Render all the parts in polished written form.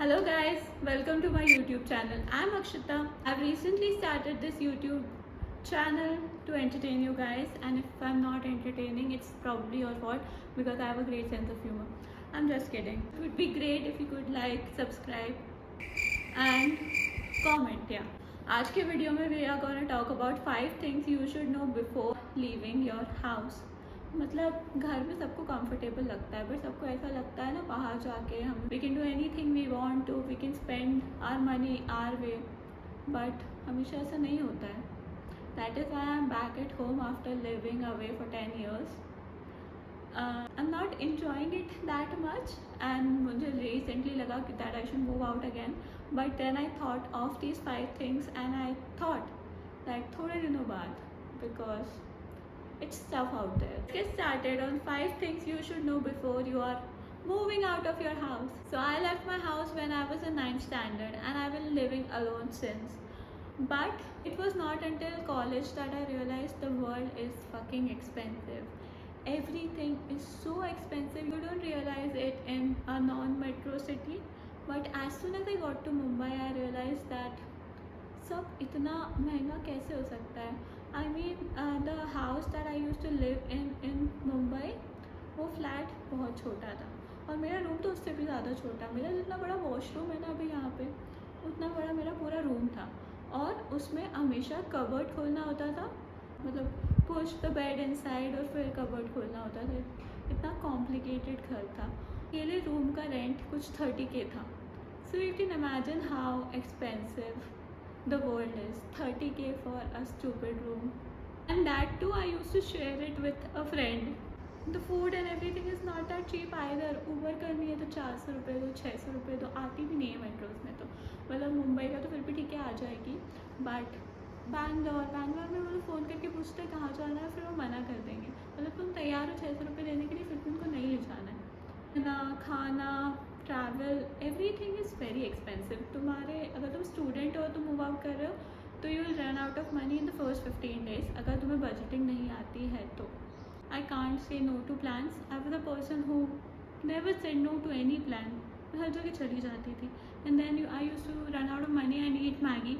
Hello guys, welcome to my YouTube channel. I'm Akshita. I've recently started this YouTube channel to entertain you guys, and if I'm not entertaining, it's probably your fault because I have a great sense of humor. I'm just kidding. It would be great if you could like, subscribe and comment. Yeah. आज के video में we are gonna talk about 5 things you should know before leaving your house. मतलब घर में सबको comfortable लगता है, but सबको ऐसा लगता है ना बाहर जाके हम we can do anything we want to, we can spend our money our way, but हमेशा ऐसा नहीं होता है. That is why I am back at home after living away for 10 years. I am not enjoying it that much and मुझे recently लगा कि that I should move out again, but then I thought of these 5 things and I thought that थोड़े दिनों बाद, because it's tough out there. Let's get started on 5 things you should know before you are moving out of your house. So I left my house when I was in 9th standard and I've been living alone since. But it was not until college that I realized the world is fucking expensive. Everything is so expensive. You don't realize it in a non-metro city. But as soon as I got to Mumbai, I realized that सब इतना महंगा कैसे हो सकता है. I mean the house that I use to live in Mumbai, वो flat बहुत छोटा था और मेरा रूम तो उससे भी ज़्यादा छोटा. मेरा जितना बड़ा वॉशरूम है ना अभी यहाँ पे, उतना बड़ा मेरा पूरा रूम था और उसमें हमेशा कबर्ड खोलना होता था. मतलब पुश द बेड इनसाइड और फिर कबर्ड खोलना होता था. इतना कॉम्प्लिकेटेड घर था. अकेले रूम का रेंट कुछ 30K था. So you can imagine how expensive the world is. 30K for a stupid room, and that too I used to share it with a friend. The food and everything is not that cheap either. Uber करनी है तो 400 रुपये दो, 600 रुपये दो. आती भी नहीं है मेट्रोज में तो. मतलब मुंबई का तो फिर भी ठीक है, आ जाएगी, बट बैंगलोर में वो लोग फ़ोन करके पूछते हैं कहाँ जाना है, फिर वो मना कर देंगे. मतलब तुम तैयार हो 600 रुपये देने के लिए, फिर भी उनको नहीं ले जाना है ना. खाना, travel, everything is very expensive. तुम्हारे अगर तुम स्टूडेंट हो, तुम मूव आउट कर रहे हो, तो you will run out of money in the first 15 days अगर तुम्हें बजटिंग नहीं आती है तो. I can't say no to plans. I was a person who never said no to any plan. मैं हर जगह चली जाती थी. And then I use to run out of money and eat Maggi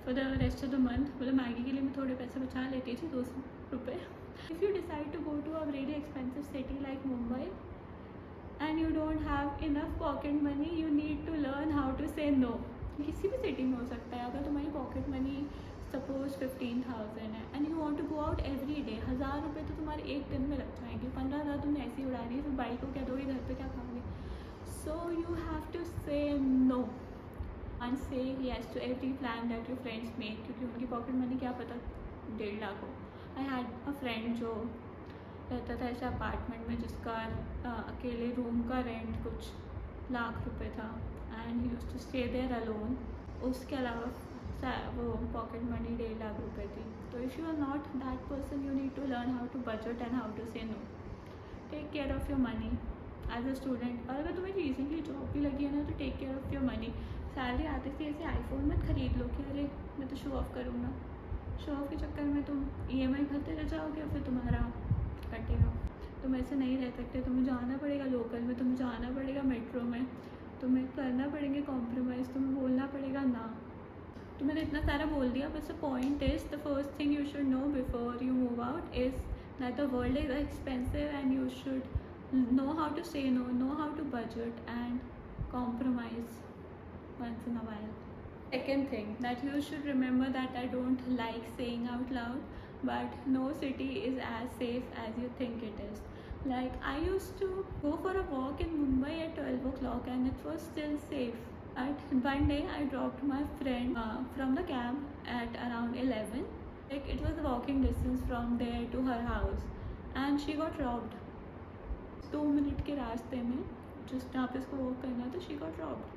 for the rest of the month. मतलब Maggi के लिए मैं थोड़े पैसे बचा लेती थी, 200 रुपये. If you decide to go to a very expensive city like Mumbai and you don't have enough pocket money, you need to learn how to say no. किसी भी सिटी में हो सकता है. अगर तुम्हारी पॉकेट मनी सपोज 15,000 है and you want to go out every day, 1000 रुपये तो तुम्हारे एक दिन में लग जाएंगे. 15,000 तुमने ऐसे ही उड़ानी है, फिर बाइक को क्या दोगे, घर पे क्या खाओगे. So you have to say no and say yes to every plan that your friends make, क्योंकि उनकी पॉकेट मनी क्या पता 1.5 लाख हो. आई हैड अ फ्रेंड जो रहता था ऐसे अपार्टमेंट में जिसका अकेले रूम का रेंट कुछ लाख रुपए था and he used to stay there alone. उसके अलावा वो पॉकेट मनी 1.5 लाख रुपए थी. तो if you are not that person, you need to learn how to budget and how to say no. Take care of your money as a student. और अगर तुम्हें recently job भी लगी है ना, तो take care of your money. Salary आते से ऐसे आईफोन मत खरीद लो कि अरे मैं तो शो ऑफ करूँगा. शो ऑफ के चक्कर में तुम EMI भरते रह जाओगे और फिर तुम्हारा कटेगा. तुम ऐसे नहीं रह सकते. तुम्हें जाना पड़ेगा लोकल में, तुम्हें जाना पड़ेगा मेट्रो में, तुम्हें करना पड़ेंगे कॉम्प्रोमाइज़, तुम्हें बोलना पड़ेगा ना. तो मैंने इतना सारा बोल दिया, बस the point is the first thing you should know before you move out is that the world is expensive and you should know how to say no how to budget and compromise once in a while. Second thing that you should remember that I don't like saying out loud, but no city is as safe as you think it is. Like I used to go for a walk in Mumbai at 12 o'clock and it was still safe. But one day I dropped my friend from the cab at around 11. Like it was a walking distance from there to her house and she got robbed. 2 minute के रास्ते में just जहाँ पे इसको walk करना था, she got robbed.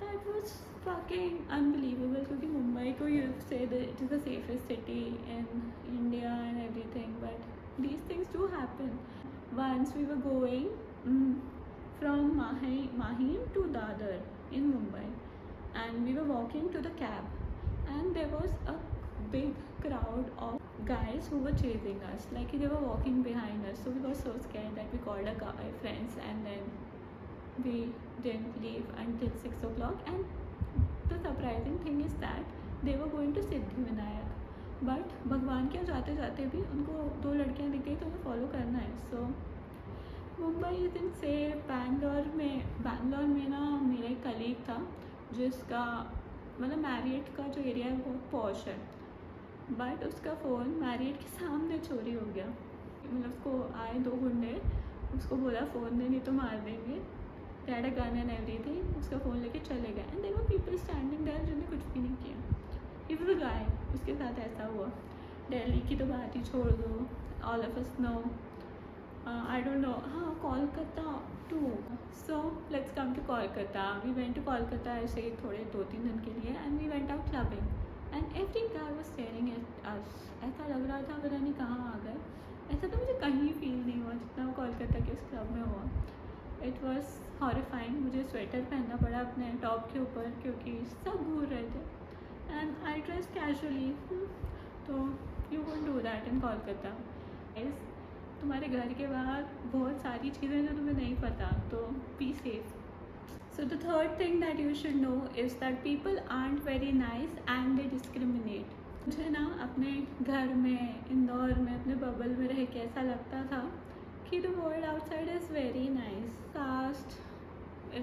That was fucking unbelievable, क्योंकि मुंबई को you say that it is the safest city in India and everything, but these things do happen. Once we were going from Mahim to Dadar in Mumbai and we were walking to the cab and there was a big crowd of guys who were chasing us. Like they were walking behind us, so we got so scared that we called our friends and then we didn't leave until 6 o'clock, and the surprising thing is that they were going to Siddhivinayak, but भगवान के यहाँ जाते जाते भी उनको 2 लड़कियाँ दिख गई तो उन्हें फॉलो करना है. सो मुंबई इज इन से बैंगलोर में ना मेरा एक कलीग था जिसका मतलब मैरियट का जो एरिया है बहुत पॉश है, बट उसका फ़ोन मैरियट के सामने चोरी हो गया. मतलब उसको आए 2 गुंडे, उसको बोला फ़ोन दे नहीं तो मार देंगे, dad a gun and everything, उसका फ़ोन लेके चले गए. And there were people standing there जिन्होंने कुछ भी नहीं किया. ही वाज अ गाय, उसके साथ ऐसा हुआ. दिल्ली की तो बात ही छोड़ दो, all of us know. I don't know. हाँ, Kolkata too. So let's come to Kolkata. We went to Kolkata ऐसे ही थोड़े 2-3 दिन के लिए, and we went out clubbing. And every guy was staring at us. ऐसा लग रहा था पता नहीं कहाँ आ गए. ऐसा तो मुझे कहीं फील नहीं हुआ जितना कोलकाता के उस क्लब में हुआ. It was horrifying. मुझे स्वेटर पहनना पड़ा अपने टॉप के ऊपर क्योंकि सब घूर रहे थे. And I dressed casually. तो you won't do that in Kolkata. तुम्हारे घर के बाहर बहुत सारी चीज़ें जो तुम्हें नहीं पता, तो be safe. So the third thing that you should no is that people art very nice and they discriminate. मुझे ना अपने घर में इंदौर में अपने बबल में रह के ऐसा लगता था कि the world outside is very nice. Caste,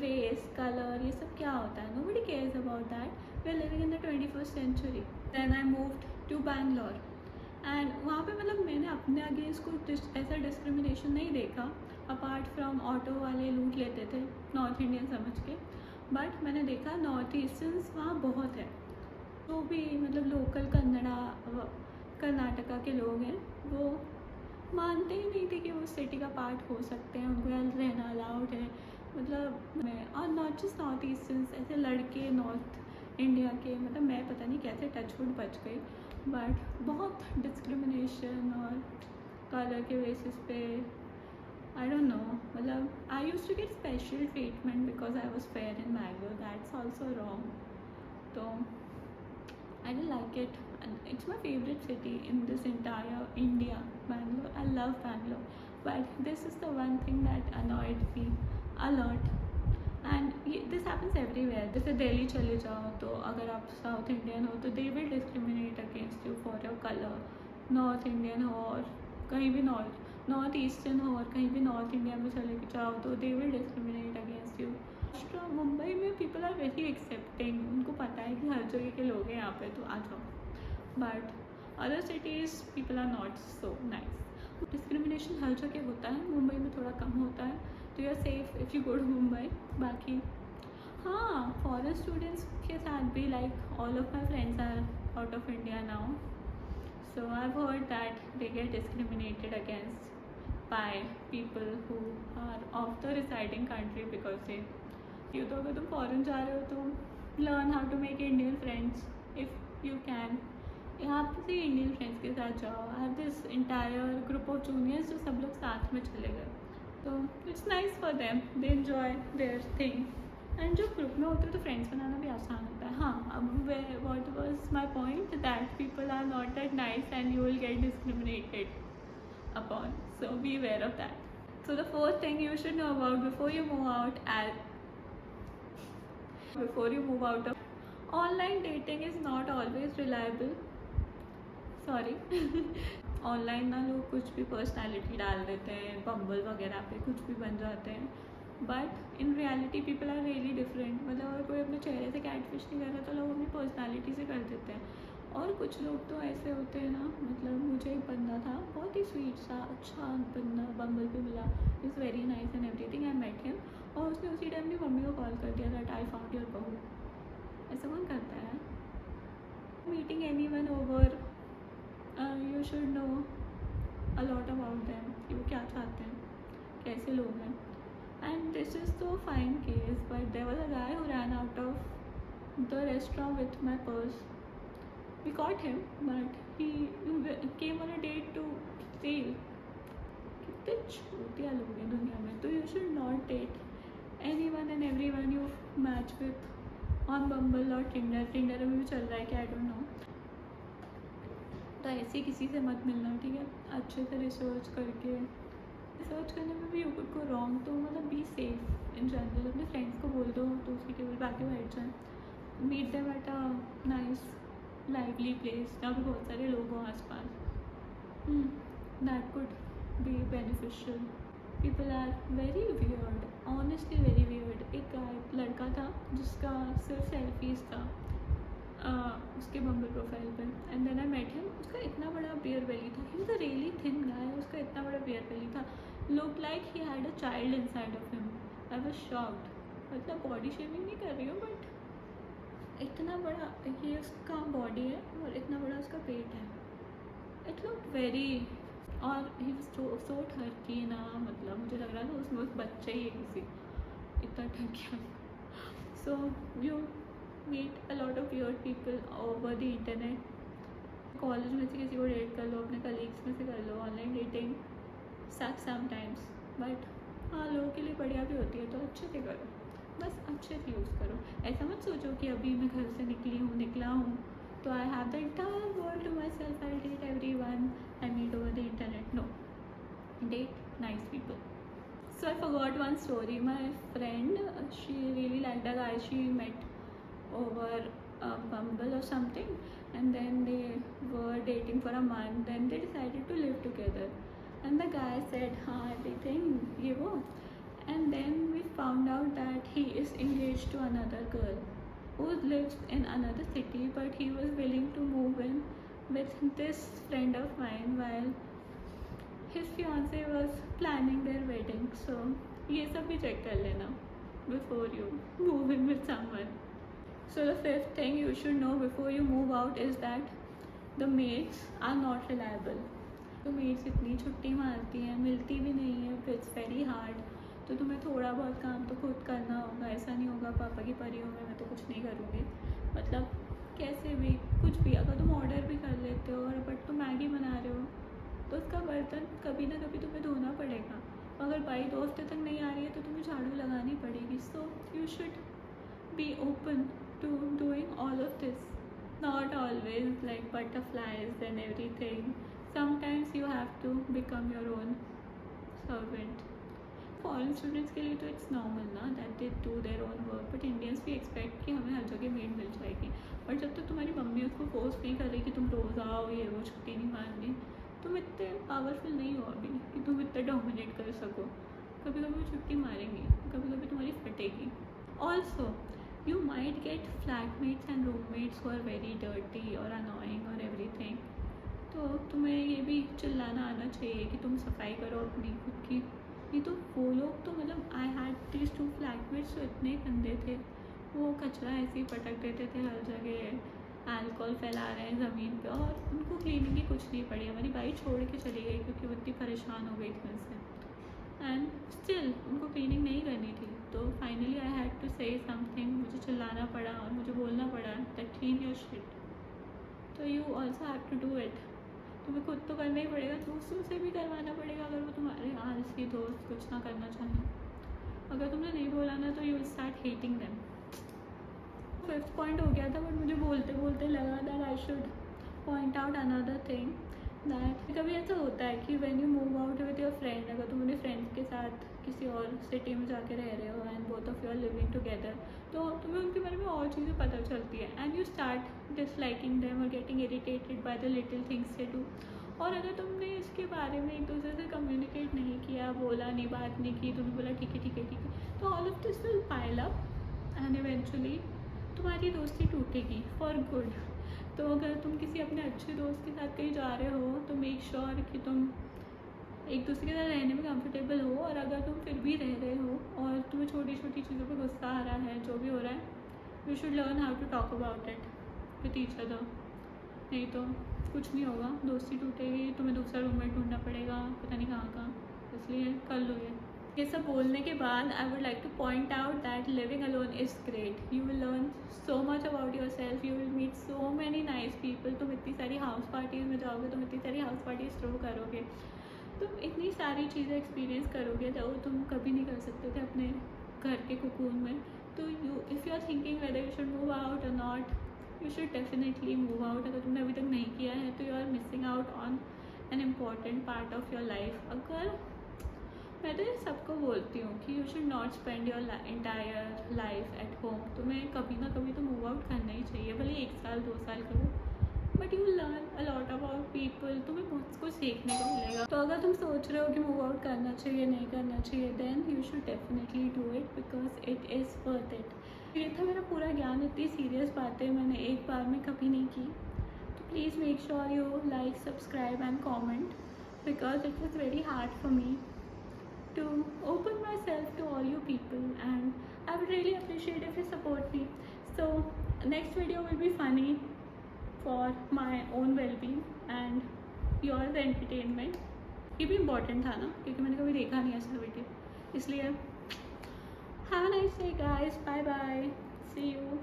race, colour, ये सब क्या होता है, nobody cares about that. We are living in the 21st century. Then I moved to Bangalore and वहाँ पे मतलब मैंने अपने अगेंस्ट कुछ ऐसा डिस्क्रिमिनेशन नहीं देखा, अपार्ट फ्रॉम ऑटो वाले लूट लेते थे नॉर्थ इंडियन समझ के. बट मैंने देखा नॉर्थ ईस्टर्न्स वहाँ बहुत है. तो भी मतलब लोकल कर्नाटका के लोग हैं, वो मानते ही नहीं थे कि वो सिटी का पार्ट हो सकते हैं, उनको यहाँ रहना अलाउड है. मतलब मैं और नॉट जस्ट नॉर्थ ईस्टर्न्स, ऐसे लड़के नॉर्थ इंडिया के, मतलब मैं पता नहीं कैसे टचवुड बच गई, बट बहुत डिस्क्रिमिनेशन और कलर के बेसिस पे आई डोंट नो. मतलब I used to get special treatment because I was fair in Bangalore. That's also wrong. तो I don't like it. It's my favourite city in this entire India, Bangalore. I love Bangalore, but this is the one thing that annoyed me a lot. And this happens everywhere. जैसे दिल्ली चले जाओ तो अगर आप south Indian हो तो they will discriminate against you for your colour. North Indian हो और कहीं भी नॉर्थ ईस्टर्न हो और कहीं भी नॉर्थ इंडिया में चले जाओ तो they will discriminate against you. Mumbai में पीपल आर वेरी एक्सेप्टिंग. उनको पता है कि हर जगह के लोग हैं यहाँ पे, तो आ जाओ. But other cities people are not so nice. Discrimination हर जगह होता है, मुंबई में थोड़ा कम होता है. तो you are safe if you go to Mumbai. बाकी हाँ, फॉरेन स्टूडेंट्स के साथ भी like all of my friends are out of India now. So I have heard that they get discriminated against by people who are of the residing country because से ये तो अगर तुम फॉरेन जा रहे हो तो learn how to make Indian friends if you can. यहाँ पे से इंडियन फ्रेंड्स के साथ जाओ. I have this entire group of juniors जो सब लोग साथ में चले गए, तो it's nice for them, they enjoy their thing. And जब ग्रुप में होते हैं तो फ्रेंड्स बनाना भी आसान होता है. हाँ, अब what was my point that people are not that nice and you will get discriminated upon. So be aware of that. So the fourth thing you should know about before you move out of online dating is not always reliable. Sorry. Online ना लोग कुछ भी personality डाल देते हैं, बम्बल वगैरह पे कुछ भी बन जाते हैं, but in reality people are really different. मतलब अगर कोई अपने चेहरे से कैटफिश नहीं कर रहा तो लोग अपनी पर्सनालिटी से कर देते हैं. और कुछ लोग तो ऐसे होते हैं ना, मतलब मुझे एक बंदा था बहुत ही स्वीट सा अच्छा बंदा बम्बल पे मिला, is very nice and everything. I met him और उसने उसी टाइम अपनी मम्मी को कॉल कर दिया दैट आई फाउंड योर बहू. ऐसा कौन करता है? Meeting anyone over you should know a lot about them कि वो क्या चाहते हैं, कैसे लोग हैं. एंड दिस इज़ तो fine case, but there was a guy who ran out of the restaurant with my purse. We caught him, but he came on a date to steal. कितने छोटिया लोग हैं दुनिया में. तो you should not date anyone and everyone you match with on Bumble or Tinder. Tinder में भी चल रहा है कि I don't know. तो ऐसे किसी से मत मिलना, ठीक है? अच्छे से रिसर्च करके सर्च करने में भी यू कुड गो रॉन्ग। तो मतलब बी सेफ इन जनरल, अपने फ्रेंड्स को बोल दो तो उसकी केवल बाकी वो हट जाए। Meet them at a nice lively place जहाँ पे बहुत सारे लोग हों आस पास। That could be beneficial. People are very weird, honestly very weird. एक लड़का था जिसका सिर्फ सेल्फीज था उसके बम्बल प्रोफाइल पर, and then I met him. उसका इतना बड़ा बियर बेली था, he was a really thin guy, उसका इतना बड़ा बियर बेली था, look like he had a child inside of him. I was shocked. मतलब बॉडी शेमिंग नहीं कर रही हूँ, बट इतना बड़ा ये उसका बॉडी है और इतना बड़ा उसका पेट है। इट लुक वेरी, और ही वाज सो ठरकी ना, मतलब मुझे लग रहा था उसमें उस बच्चा ही है किसी, इतना ठरकिया। So you meet a lot of weird people over the internet. College में से किसी को डेट कर लो, अपने कलीग्स में से कर लो। ऑनलाइन डेटिंग सच समटाइम्स, बट हाँ लोगों के लिए बढ़िया भी होती है, तो अच्छे से करो, बस अच्छे से यूज़ करो। ऐसा मत सोचो कि अभी मैं घर से निकला हूँ तो I have the entire world to myself, I date everyone I meet over the internet. No, date nice people. So I forgot one story. My friend, she really liked a guy she met over Bumble or something, and then they were dating for a month. Then they decided to live together, and the guy said, "हाँ everything ये वो," and then we found out that he is engaged to another girl who lives in another city, but he was willing to move in with this friend of mine while his fiance was planning their wedding. So ये सब भी check कर लेना before you move in with someone. So the fifth thing you should know before you move out is that the maids are not reliable. तो maids इतनी छुट्टी मारती हैं, मिलती भी नहीं है, it's very hard. तो तुम्हें थोड़ा बहुत काम तो खुद करना होगा। ऐसा नहीं होगा पापा की परी हूँ मैं तो कुछ नहीं करूँगी। मतलब कैसे भी कुछ भी, अगर तुम ऑर्डर भी कर लेते हो और बट तुम मैगी बना रहे हो तो उसका बर्तन कभी ना कभी तुम्हें धोना पड़ेगा। अगर बाई 2 हफ्ते तक नहीं आ रही है तो तुम्हें झाड़ू लगानी पड़ेगी। So you should be open to doing all of this, not always like butterflies and everything. Sometimes you have to become your own servant. Foreign students के लिए तो इट्स नॉर्मल ना that they do their own work, but Indians भी expect कि हमें हर जगह made मिल जाएगी। और जब तक तुम्हारी मम्मी उसको फोर्स नहीं कर रही कि तुम रोज़ आओ ये वो छुट्टी नहीं मारनी, तुम इतने पावरफुल नहीं हो अभी कि तुम इतना डोमिनेट कर सको। कभी कभी छुट्टी मारेंगी, कभी कभी तुम्हारी फटेगी। Also you might get flatmates and roommates who are very dirty और अनोइंग और एवरीथिंग। तो तुम्हें ये भी चिल्लाना आना चाहिए कि तुम सफाई करो अपनी खुद की। नहीं तो वो लोग तो मतलब आई हैड दीज 2 फ्लैटमेट्स जो इतने गंदे थे, वो कचरा ऐसे ही पटक देते थे हर जगह, अल्कोहल फैला रहे हैं ज़मीन पे, और उनको क्लीनिंग की कुछ नहीं पड़ी। हमारी बाई छोड़ के चली गई क्योंकि वो इतनी परेशान हो गई थी उनसे, एंड स्टिल उनको क्लीनिंग नहीं करनी थी। तो finally I had to say something, मुझे चिल्लाना पड़ा और मुझे बोलना पड़ा दैट क्लीन योर शिट। तो you also have to do it. तुम्हें खुद तो करना ही पड़ेगा, दूसरों से भी करवाना पड़ेगा अगर वो तुम्हारे आलसी दोस्त कुछ ना करना चाहें। अगर तुमने नहीं बोला ना तो you will start hating them. 5th point हो गया था, बट मुझे बोलते बोलते लगा that I should point out another thing that कभी ऐसा होता है कि when you move out with your friend, अगर तुम अपने फ्रेंड्स के साथ किसी और सिटी में जाके रह रहे हो and both of you are living together, तो तुम्हें उनके बारे में और चीज़ें पता चलती है and you start disliking them और getting irritated by the little things they do. और अगर तुमने इसके बारे में एक दूसरे से कम्युनिकेट नहीं किया, बोला नहीं, बात नहीं की, तुमने बोला ठीक है ठीक है ठीक है, तो all of this will pile up and eventually तुम्हारी दोस्ती टूटेगी फॉर गुड। तो अगर तुम किसी अपने अच्छे दोस्त के साथ कहीं जा रहे हो तो मेक श्योर कि तुम एक दूसरे के साथ रहने में कंफर्टेबल हो। और अगर तुम फिर भी रह रहे हो और तुम्हें छोटी छोटी चीज़ों पे गुस्सा आ रहा है, जो भी हो रहा है, you should learn how to talk about it with each other. नहीं तो कुछ नहीं होगा, दोस्ती टूटेगी, तुम्हें दूसरा रूममेट ढूंढना पड़ेगा पता नहीं कहाँ कहाँ। इसलिए कर लो ये सब बोलने के बाद I would like to point out that living alone is great. You will learn so much about yourself, you will meet so many nice people. तुम इतनी सारी हाउस पार्टीज़ में जाओगे, तुम इतनी सारी हाउस पार्टीज थ्रो करोगे, तुम इतनी सारी चीज़ें एक्सपीरियंस करोगे जो तुम कभी नहीं कर सकते थे अपने घर के कुकून में। तो you if you are thinking whether you should move out or not, you should definitely move out. अगर तुमने अभी तक नहीं किया है तो you are missing out on an important part of your life. अगर मैं तो ये सबको बोलती हूँ कि you should not spend your entire life at home. तुम्हें कभी ना कभी तो मूव आउट करना ही चाहिए, भले 1 साल 2 साल करो, but you learn a lot about people, तुम्हें बहुत कुछ सीखने को मिलेगा। तो अगर तुम सोच रहे हो कि मूव आउट करना चाहिए नहीं करना चाहिए, then you should definitely do it because it is worth it. ये था मेरा पूरा ज्ञान, इतनी सीरियस बातें मैंने एक बार में कभी नहीं की। तो please make sure you like, subscribe and comment because it was very hard for me to open myself to all you people, and I would really appreciate if you support me. So next video will be funny for my own well-being and yours entertainment. ये भी important था ना, क्योंकि मैंने कभी देखा नहीं ऐसा वीडियो, इसलिए have a nice day guys, bye bye, see you.